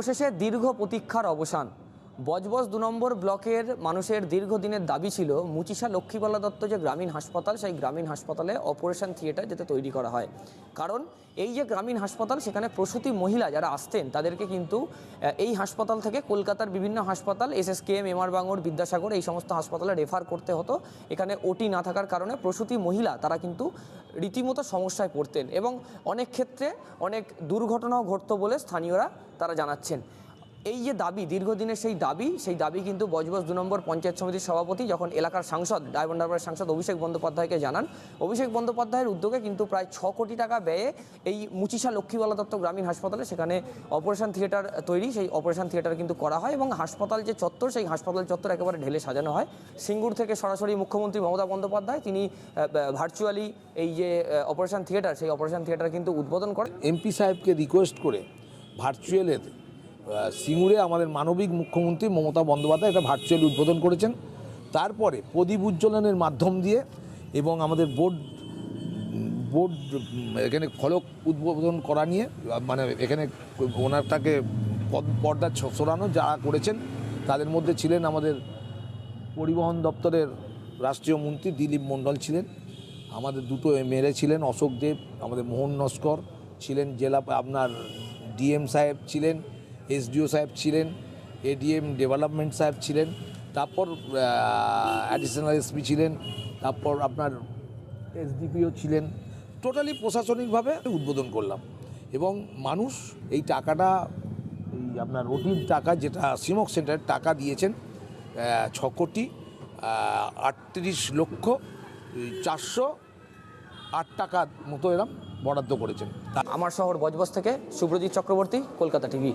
অবশেষে দীর্ঘ প্রতীক্ষার অবসান। বজবজ ২ নম্বর ব্লকের মানুষের দীর্ঘদিনের দাবি ছিল মুচিশা লক্ষ্মীবালা দত্ত যে গ্রামীণ হাসপাতাল, সেই গ্রামীণ হাসপাতালে অপারেশন থিয়েটার যাতে তৈরি করা হয়। কারণ এই যে গ্রামীণ হাসপাতাল, সেখানে প্রসূতি মহিলা যারা আসতেন তাদেরকে কিন্তু এই হাসপাতাল থেকে কলকাতার বিভিন্ন হাসপাতাল, SSKM, MR বাঙুর, বিদ্যাসাগর, এই সমস্ত হাসপাতালে রেফার করতে হতো। এখানে ওটি না থাকার কারণে প্রসূতি মহিলা তারা কিন্তু রীতিমতো সমস্যায় পড়তেন এবং অনেক ক্ষেত্রে অনেক দুর্ঘটনাও ঘটতো বলে স্থানীয়রা তারা জানাচ্ছেন। এই যে দাবি, দীর্ঘদিনের সেই দাবি কিন্তু বজবজ ২ নম্বর পঞ্চায়েত সমিতির সভাপতি যখন এলাকার সাংসদ, ডায়মন্ড হারবারের সাংসদ অভিষেক বন্দ্যোপাধ্যায়কে জানান, অভিষেক বন্দ্যোপাধ্যায়ের উদ্যোগে কিন্তু প্রায় ৬ কোটি টাকা ব্যয়ে এই মুচিশা লক্ষ্মীবালা দত্ত গ্রামীণ হাসপাতালে সেখানে অপারেশন থিয়েটার তৈরি, সেই অপারেশন থিয়েটার কিন্তু করা হয় এবং হাসপাতাল যে চত্বর, সেই হাসপাতাল চত্বর একেবারে ঢেলে সাজানো হয়। সিঙ্গুর থেকে সরাসরি মুখ্যমন্ত্রী মমতা বন্দ্যোপাধ্যায় তিনি ভার্চুয়ালি এই যে অপারেশন থিয়েটার, সেই অপারেশন থিয়েটার কিন্তু উদ্বোধন করেন। MP সাহেবকে রিকোয়েস্ট করে ভার্চুয়ালের সিঙ্গুরে আমাদের মানবিক মুখ্যমন্ত্রী মমতা বন্দ্যোপাধ্যায় এটা ভার্চুয়ালি উদ্বোধন করেছেন। তারপরে প্রদীপ উজ্জ্বলনের মাধ্যম দিয়ে এবং আমাদের বোর্ড এখানে ফলক উদ্বোধন করা নিয়ে, মানে এখানে ওনারটাকে পর্দা সরানো যারা করেছেন তাদের মধ্যে ছিলেন আমাদের পরিবহন দপ্তরের রাষ্ট্রীয় মন্ত্রী দিলীপ মণ্ডল ছিলেন, আমাদের দুটো MLA ছিলেন অশোক দেব, আমাদের মোহন নস্কর ছিলেন, জেলা আপনার DM সাহেব ছিলেন, SDO সাহেব ছিলেন, ADM ডেভেলপমেন্ট সাহেব ছিলেন, তারপর অ্যাডিশনাল SP ছিলেন, তারপর আপনার SDPO ছিলেন। টোটালি প্রশাসনিকভাবে উদ্বোধন করলাম এবং মানুষ এই টাকাটা, এই আপনার ওটির টাকা যেটা সিমক সেন্টারের টাকা দিয়েছেন 6,38,408 টাকা মতো এরম বরাদ্দ করেছেন। আমার শহর বজবজ থেকে সুব্রজিৎ চক্রবর্তী, কলকাতা TV।